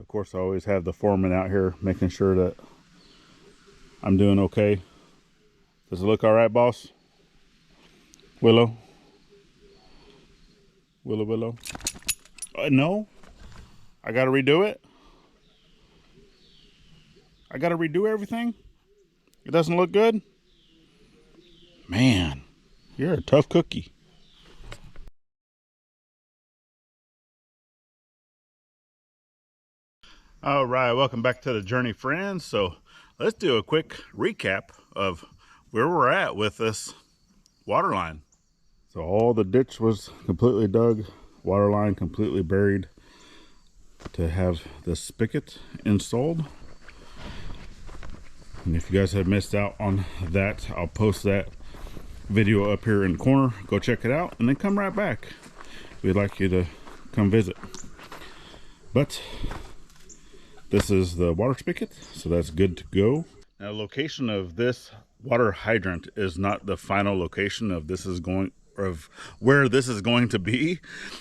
Of course, I always have the foreman out here making sure that I'm doing okay. Does it look all right, boss? Willow? Willow? No? I gotta redo it? I gotta redo everything? It doesn't look good? Man, you're a tough cookie. All right, welcome back to the journey, friends. So let's do a quick recap of where we're at with this water line. So all the ditch was completely dug, water line completely buried to have the spigot installed. And if you guys have missed out on that, I'll post that video up here in the corner. Go check it out and then come right back. We'd like you to come visit. But this is the water spigot, so that's good to go. Now, location of this water hydrant is not the final location of where this is going to be.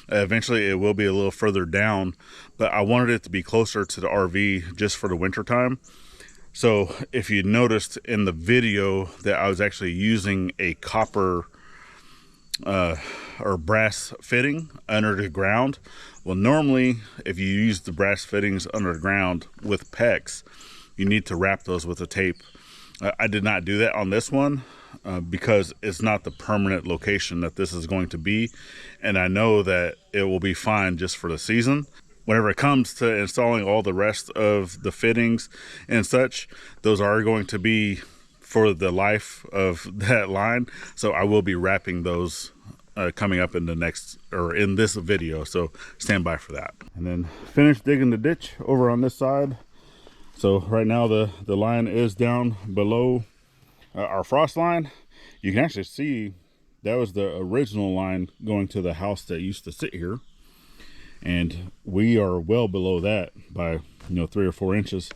Eventually, it will be a little further down, but I wanted it to be closer to the RV just for the winter time. So, if you noticed in the video that I was actually using a copper or brass fitting under the ground. Well, normally if you use the brass fittings under the ground with PEX, you need to wrap those with a tape. I did not do that on this one because it's not the permanent location that this is going to be, and I know that it will be fine just for the season. Whenever it comes to installing all the rest of the fittings and such, those are going to be for the life of that line, so I will be wrapping those coming up in the next, or in this video, so stand by for that. And then finish digging the ditch over on this side. So right now the line is down below our frost line. You can actually see that was the original line going to the house that used to sit here, and we are well below that by 3 or 4 inches,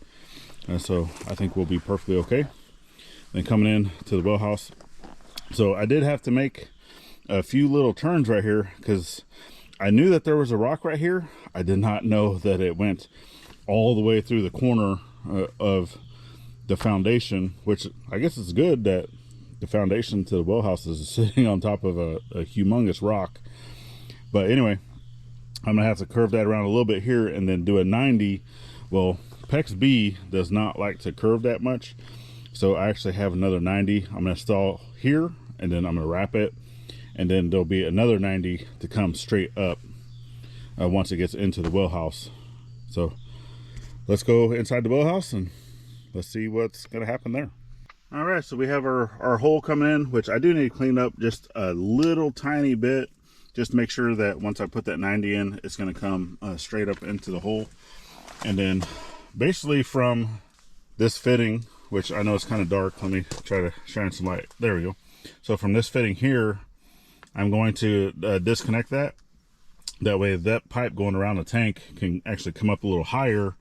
so I think we'll be perfectly okay. Then coming in to the well house, so I did have to make a few little turns right here because I knew that there was a rock right here. I did not know that it went all the way through the corner of the foundation, which I guess is good that the foundation to the well house is sitting on top of a humongous rock. But anyway, I'm gonna have to curve that around a little bit here and then do a 90. Well, PEX B does not like to curve that much, so I actually have another 90 I'm gonna install here, and then I'm gonna wrap it, and then there'll be another 90 to come straight up once it gets into the well house. So let's go inside the well house and let's see what's gonna happen there. All right, so we have our hole coming in, which I do need to clean up just a little tiny bit, just to make sure that once I put that 90 in, it's gonna come straight up into the hole. And then basically from this fitting, which I know is kind of dark, let me try to shine some light. There we go. So from this fitting here, I'm going to disconnect that. That way that pipe going around the tank can actually come up a little higher.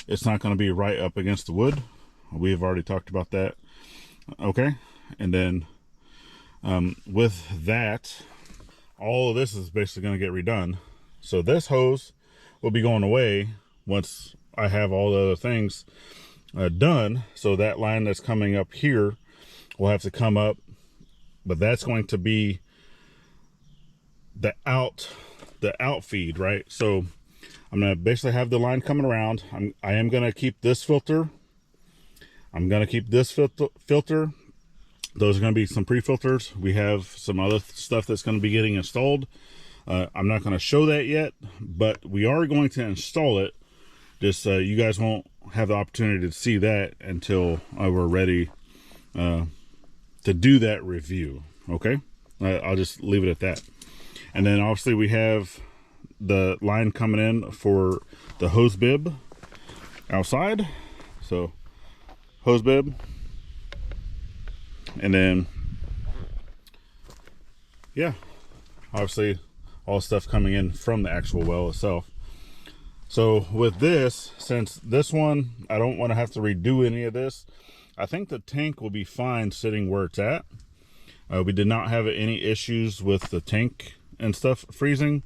It's not going to be right up against the wood. We've already talked about that. Okay, and then with that, all of this is basically going to get redone. So this hose will be going away once I have all the other things done. So that line that's coming up here will have to come up, but that's going to be the out feed, right? So I'm gonna basically have the line coming around. I am gonna keep this filter. I'm gonna keep this filter. Those are gonna be some pre-filters. We have some other stuff that's gonna be getting installed. I'm not gonna show that yet, but we are going to install it. Just you guys won't have the opportunity to see that until we're ready to do that review. Okay, I'll just leave it at that. And then obviously we have the line coming in for the hose bib outside. So hose bib, and then yeah, obviously all stuff coming in from the actual well itself. So with this, since this one I don't want to have to redo any of this, I think the tank will be fine sitting where it's at. We did not have any issues with the tank and stuff freezing.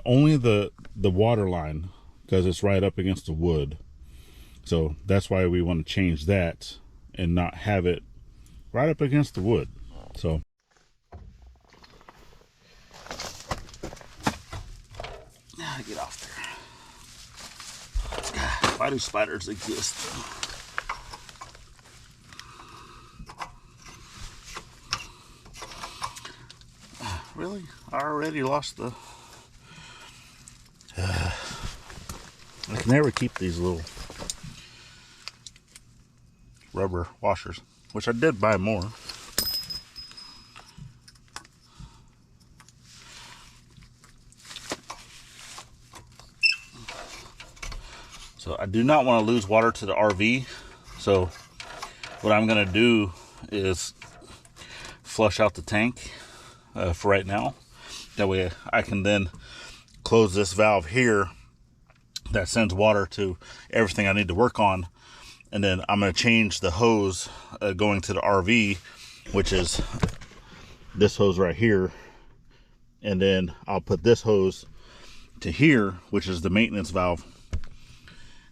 Only the water line because it's right up against the wood. So that's why we want to change that and not have it right up against the wood. So get off there. Why do spiders exist? Really? I already lost the... I can never keep these little rubber washers, which I did buy more. So I do not want to lose water to the RV. So what I'm going to do is flush out the tank for right now. That way I can then close this valve here that sends water to everything I need to work on. And then I'm going to change the hose going to the RV, which is this hose right here. And then I'll put this hose to here, which is the maintenance valve.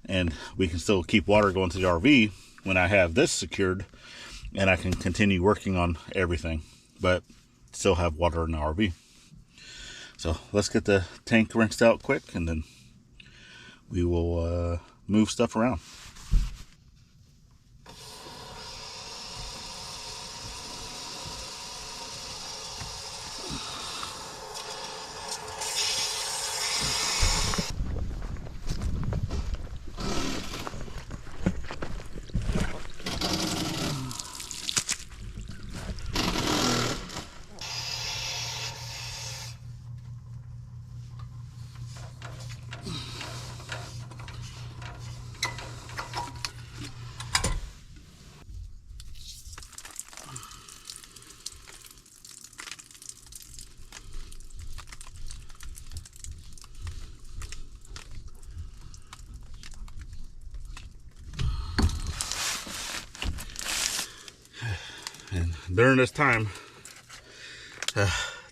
And we can still keep water going to the RV when I have this secured, and I can continue working on everything, but still have water in the RV. So let's get the tank rinsed out quick, and then we will move stuff around. And during this time,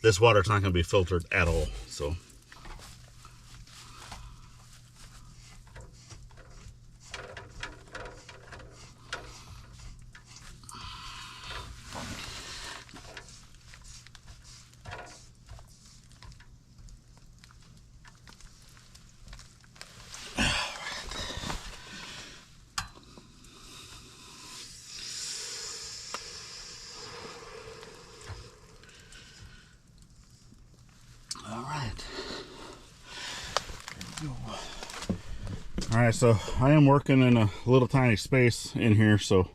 this water's not going to be filtered at all. So Alright, so I am working in a little tiny space in here, so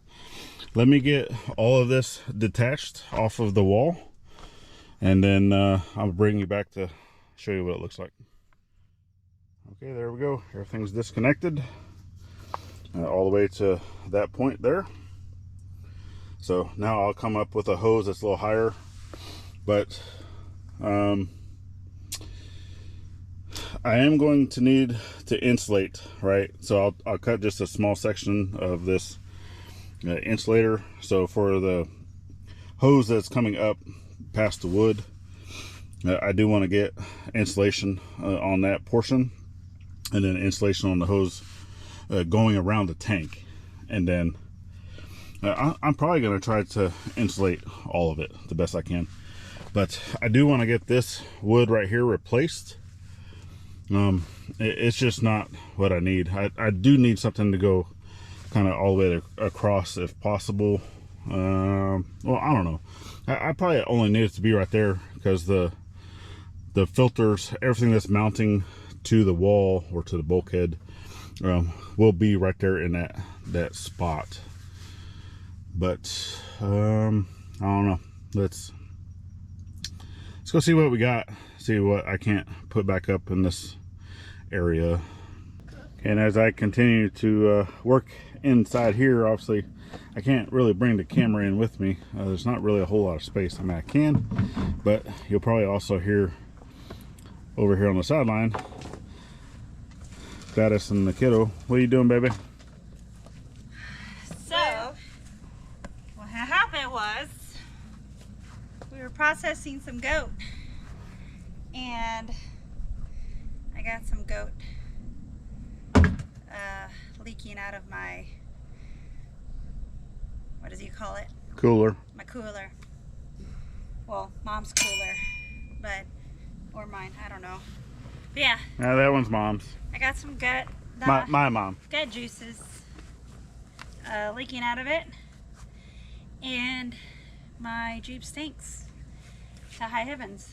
let me get all of this detached off of the wall, and then I'll bring you back to show you what it looks like. Okay, there we go. Everything's disconnected all the way to that point there. So now I'll come up with a hose that's a little higher, but I am going to need to insulate, right? So I'll cut just a small section of this insulator. So for the hose that's coming up past the wood, I do want to get insulation on that portion, and then insulation on the hose going around the tank. And then I'm probably going to try to insulate all of it the best I can. But I do want to get this wood right here replaced. It's just not what I need. I do need something to go kind of all the way across if possible. Well, I don't know. I probably only need it to be right there because the filters, everything that's mounting to the wall or to the bulkhead will be right there in that spot. But I don't know. Let's go see what we got. See what I can't put back up in this area. And as I continue to work inside here, obviously I can't really bring the camera in with me. There's not really a whole lot of space. I mean, I can, but you'll probably also hear over here on the sideline Gladis and the kiddo. What are you doing, baby? So what happened was we were processing some goat, and I got some goat leaking out of my, what does he call it? Cooler. My cooler. Well, Mom's cooler, but, or mine, I don't know. But yeah. Yeah, that one's Mom's. I got some gut, My mom. gut juices leaking out of it, and my Jeep stinks to high heavens.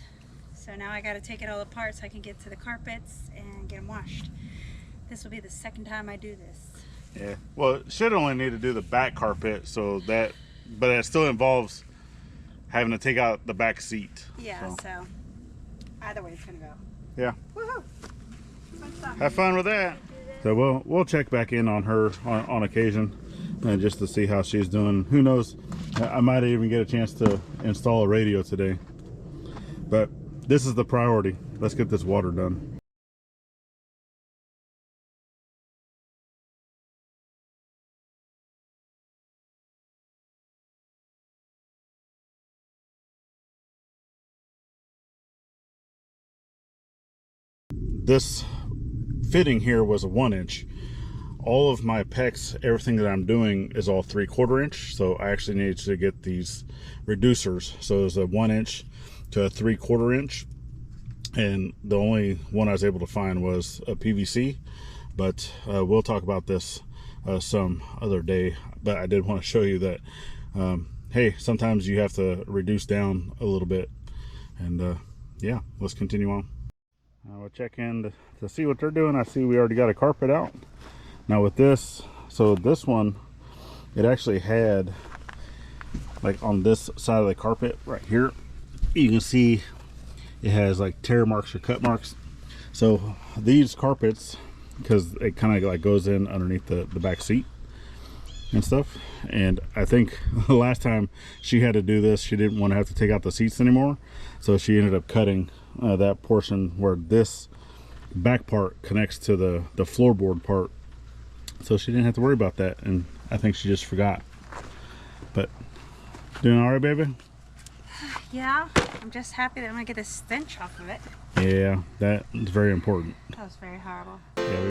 So now I got to take it all apart so I can get to the carpets and get them washed. This will be the second time I do this. Yeah. Well, it should only need to do the back carpet, so that, but it still involves having to take out the back seat. Yeah. So either way, it's gonna go. Yeah. Woohoo! Fun stuff. Have fun with that. So we'll check back in on her on occasion, just to see how she's doing. Who knows? I might even get a chance to install a radio today. But this is the priority. Let's get this water done. This fitting here was a 1-inch. All of my pecs, everything that I'm doing is all 3/4 inch. So I actually needed to get these reducers. So it's a 1-inch to a 3/4 inch. And the only one I was able to find was a PVC. But we'll talk about this some other day. But I did want to show you that, hey, sometimes you have to reduce down a little bit. And yeah, let's continue on. We'll check in to see what they're doing. I see we already got a carpet out. Now with this, so this one, it actually had, like on this side of the carpet right here, you can see it has like tear marks or cut marks. So these carpets, because it kind of like goes in underneath the back seat and stuff. And I think the last time she had to do this, she didn't want to have to take out the seats anymore. So she ended up cutting that portion where this back part connects to the floorboard part, so she didn't have to worry about that. And I think she just forgot. But doing all right, baby? Yeah, I'm just happy that I'm gonna get the stench off of it. Yeah, that is very important. That was very horrible. Yeah,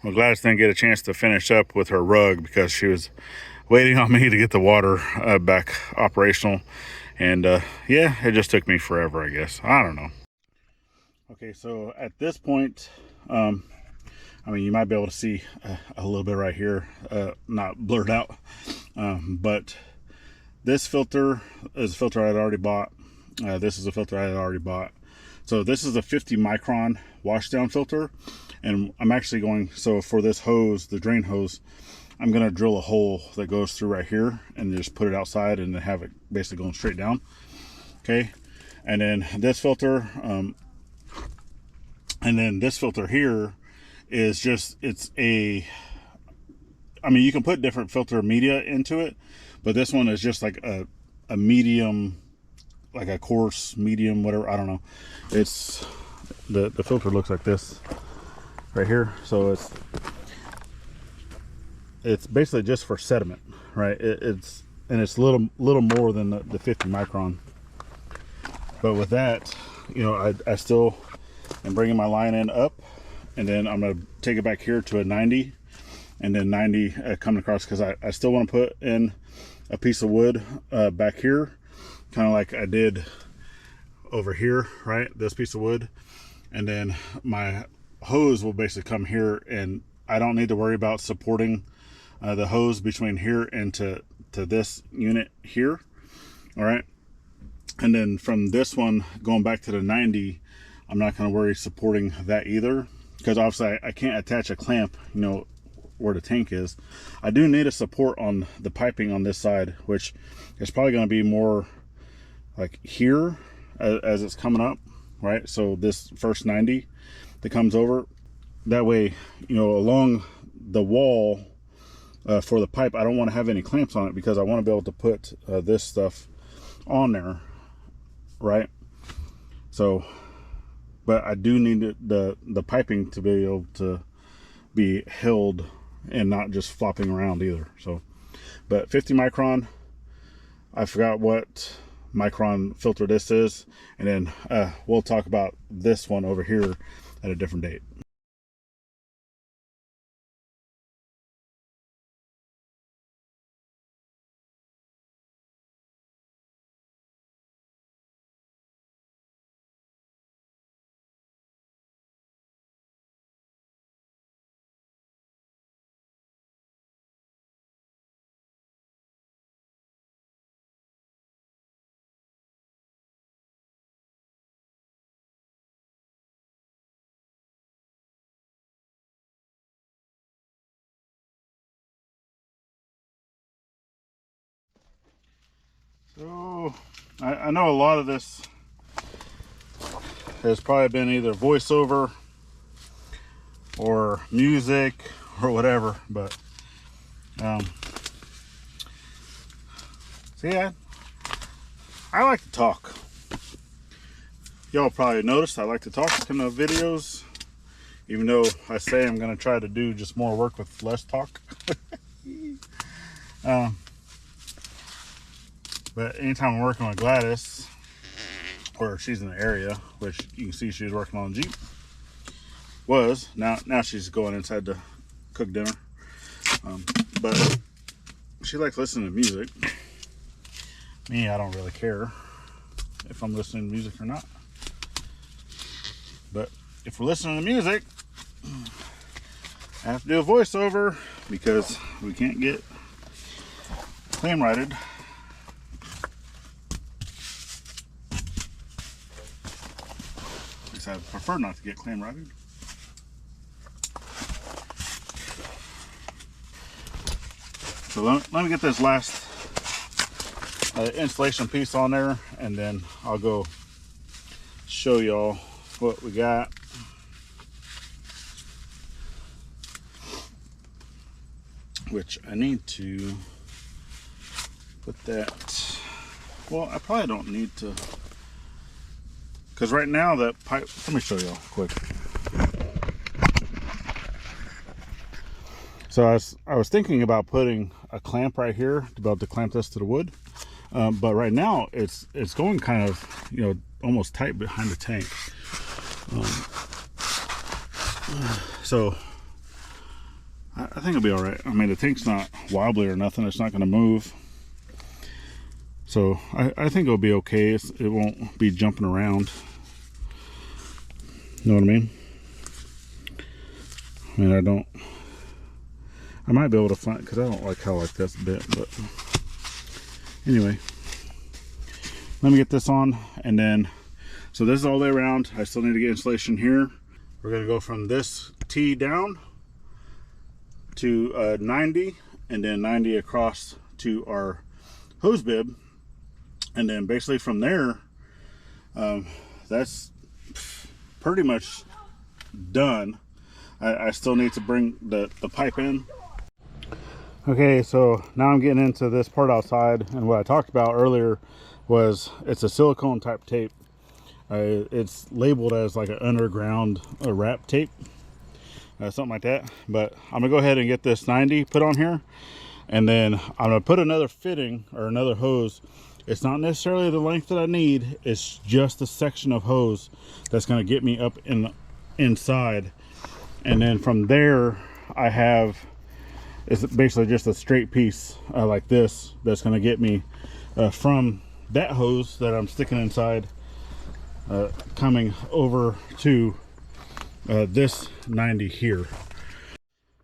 Well, Gladys didn't get a chance to finish up with her rug because she was waiting on me to get the water back operational. And yeah, it just took me forever, I guess. I don't know. Okay, so at this point, I mean, you might be able to see a little bit right here, not blurred out. But this filter is a filter I had already bought. This is a filter I had already bought. So this is a 50 micron washdown filter. And I'm actually going, so for this hose, the drain hose, I'm going to drill a hole that goes through right here and just put it outside and then have it basically going straight down. Okay. And then this filter, here is just, it's a, I mean, you can put different filter media into it, but this one is just like a medium, like a coarse, medium, whatever, I don't know. It's, the filter looks like this right here. So it's basically just for sediment, right? It's a little more than the 50 micron. But with that, you know, I still am bringing my line in up, and then I'm gonna take it back here to a 90, and then 90 coming across, because I still want to put in a piece of wood back here, kind of like I did over here, right? This piece of wood, and then my hose will basically come here, and I don't need to worry about supporting the hose between here and to this unit here. All right, and then from this one going back to the 90, I'm not going to worry supporting that either, because obviously I can't attach a clamp, you know, where the tank is. I do need a support on the piping on this side, which is probably going to be more like here as it's coming up, right? So this first 90 that comes over, that way, you know, along the wall for the pipe, I don't want to have any clamps on it, because I want to be able to put this stuff on there, right? So, but I do need the piping to be able to be held and not just flopping around either. So, but 50 micron, I forgot what micron filter this is, and then we'll talk about this one over here at a different date. So I know a lot of this has probably been either voiceover or music or whatever, but see, I like to talk. Y'all probably noticed I like to talk in the videos, even though I say I'm going to try to do just more work with less talk. But anytime I'm working with Gladys, or she's in the area, which you can see she was working on the Jeep, now she's going inside to cook dinner. But she likes listening to music. Me, I don't really care if I'm listening to music or not. But if we're listening to music, I have to do a voiceover because we can't get claim righted. I prefer not to get claim righted. So let me get this last installation piece on there, and then I'll go show y'all what we got. Which I need to put that, well, I probably don't need to, because right now that pipe, let me show y'all quick. So I was thinking about putting a clamp right here to be able to clamp this to the wood, but right now it's going kind of, you know, almost tight behind the tank. So I think it'll be all right. I mean, the tank's not wobbly or nothing. It's not going to move. So I think it'll be okay. It won't be jumping around. You know what I mean? I mean, I might be able to find, because I don't like how like that's bent, but anyway. Let me get this on, and then, so this is all the way around. I still need to get insulation here. We're going to go from this T down to 90, and then 90 across to our hose bib. And then basically from there, that's pretty much done. I still need to bring the pipe in. Okay, so now I'm getting into this part outside, and what I talked about earlier was it's a silicone type tape. It's labeled as like an underground wrap tape, something like that. But I'm gonna go ahead and get this 90 put on here, and then I'm gonna put another fitting or another hose. It's not necessarily the length that I need, it's just a section of hose that's gonna get me up inside. And then from there, it's basically just a straight piece like this that's gonna get me from that hose that I'm sticking inside, coming over to this 90 here.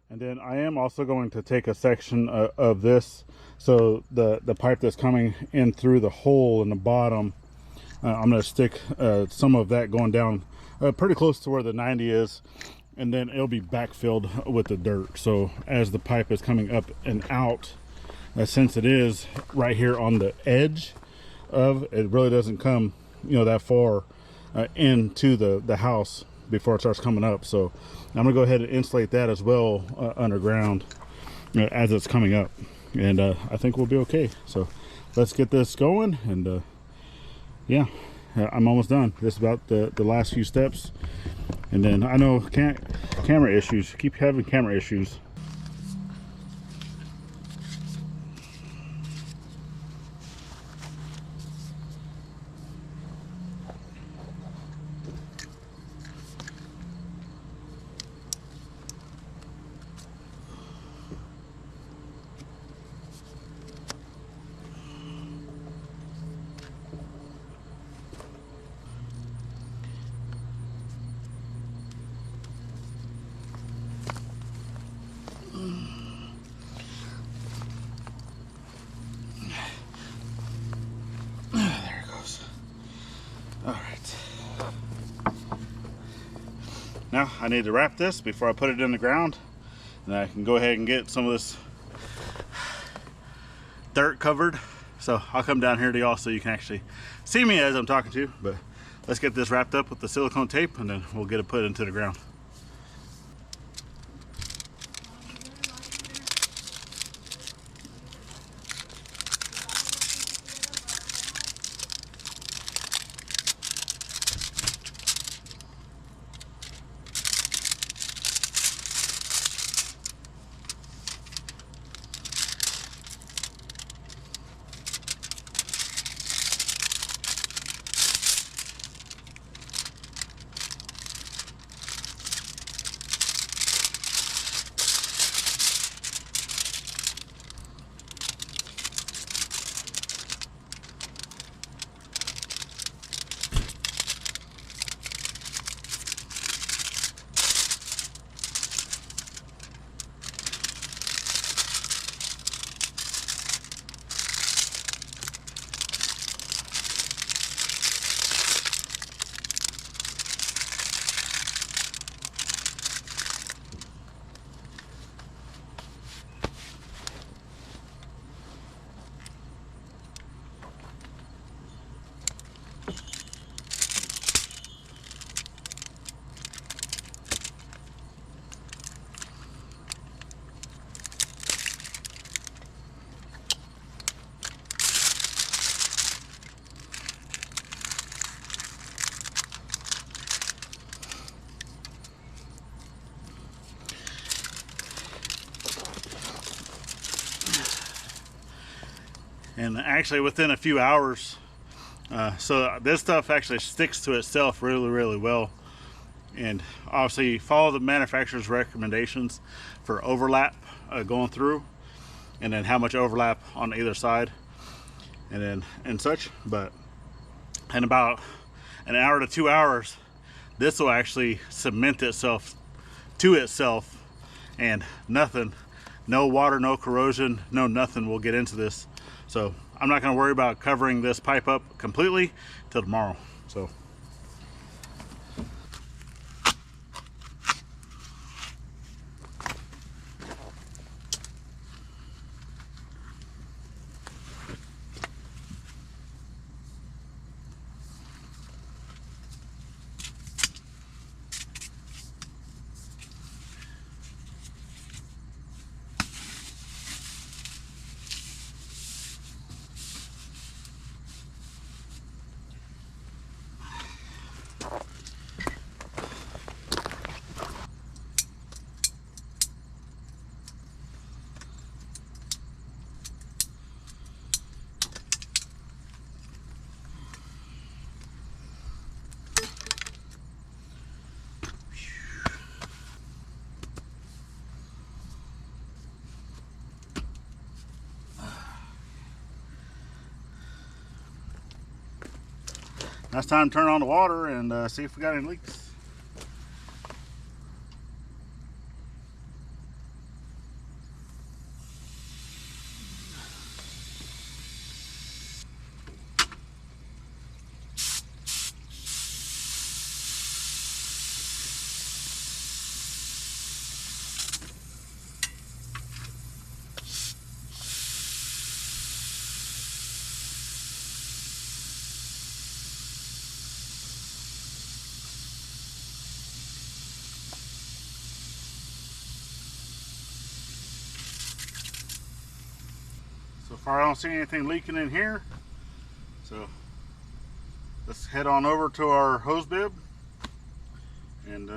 And then I am also going to take a section of this, so the pipe that's coming in through the hole in the bottom, I'm going to stick some of that going down pretty close to where the 90 is, and then it'll be backfilled with the dirt. So as the pipe is coming up and out, since it is right here on the edge of it, really doesn't come, you know, that far into the house before it starts coming up. So I'm gonna go ahead and insulate that as well underground as it's coming up, and I think we'll be okay. So let's get this going, and yeah, I'm almost done. This is about the last few steps, and then I know camera issues, keep having camera issues. Now I need to wrap this before I put it in the ground, and I can go ahead and get some of this dirt covered. So I'll come down here to y'all so you can actually see me as I'm talking to you. But let's get this wrapped up with the silicone tape, and then we'll get it put into the ground. And actually within a few hours, so this stuff actually sticks to itself really well. And obviously follow the manufacturer's recommendations for overlap going through, and then how much overlap on either side, and then and such. But in about an hour to 2 hours, this will actually cement itself to itself, and nothing, no water, no corrosion, no nothing will get into this. So I'm not going to worry about covering this pipe up completely till tomorrow. Now it's time to turn on the water and see if we got any leaks. So far I don't see anything leaking in here. So let's head on over to our hose bib and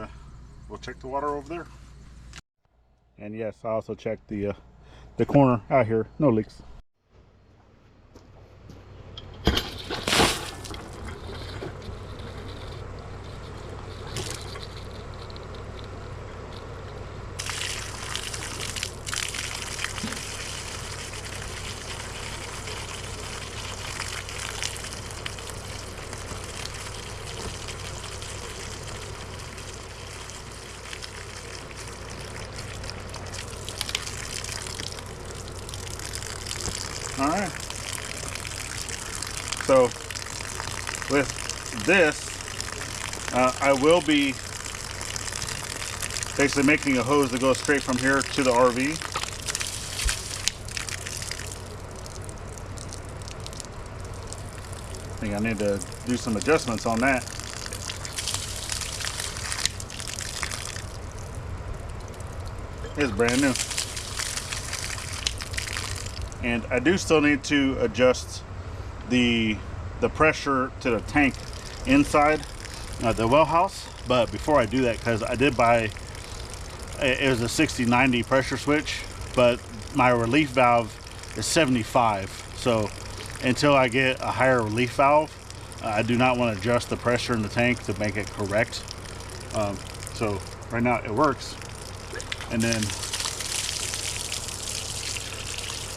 we'll check the water over there. And yes, I also checked the corner out here, no leaks. All right. So with this, I will be basically making a hose that goes straight from here to the RV. I think I need to do some adjustments on that. It's brand new. And I do still need to adjust the pressure to the tank inside the well house. But before I do that, because I did buy, it was a 60-90 pressure switch, but my relief valve is 75. So until I get a higher relief valve, I do not want to adjust the pressure in the tank to make it correct. So right now it works. And then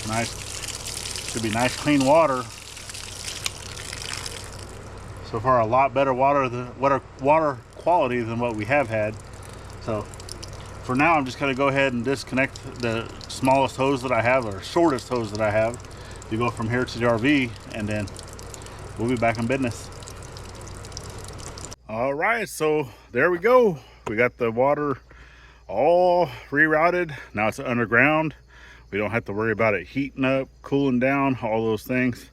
nice, should be nice clean water. So far a lot better water quality than what we have had. So for now I'm just going to go ahead and disconnect the smallest hose that I have, or shortest hose that I have, to go from here to the RV, and then we'll be back in business. All right, so there we go. We got the water all rerouted. Now it's underground. We don't have to worry about it heating up, cooling down, all those things.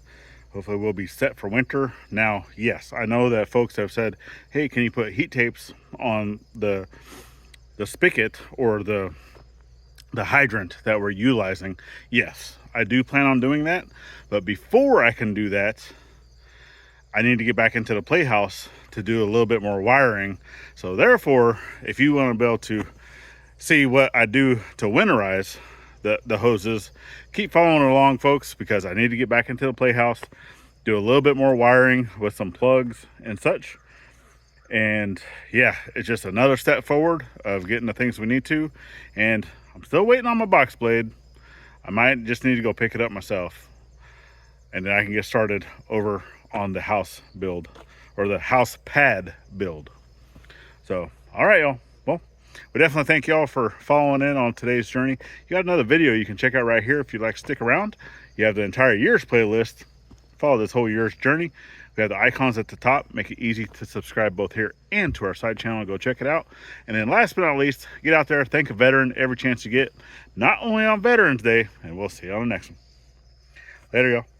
Hopefully we'll be set for winter. Now, yes, I know that folks have said, hey, can you put heat tapes on the spigot or the hydrant that we're utilizing? Yes, I do plan on doing that. But before I can do that, I need to get back into the playhouse to do a little bit more wiring. So therefore, if you want to be able to see what I do to winterize the hoses, keep following along, folks, because I need to get back into the playhouse, do a little bit more wiring with some plugs and such, And yeah, it's just another step forward of getting the things we need to. And I'm still waiting on my box blade. I might just need to go pick it up myself, and then I can get started over on the house build, or the house pad build. So, all right, y'all. Well, we definitely thank y'all for following in on today's journey. You got another video you can check out right here if you'd like to stick around. You have the entire year's playlist. Follow this whole year's journey. We have the icons at the top. Make it easy to subscribe both here and to our side channel. Go check it out. And then last but not least, get out there, thank a veteran every chance you get. Not only on Veterans Day, and we'll see you on the next one. Later, y'all.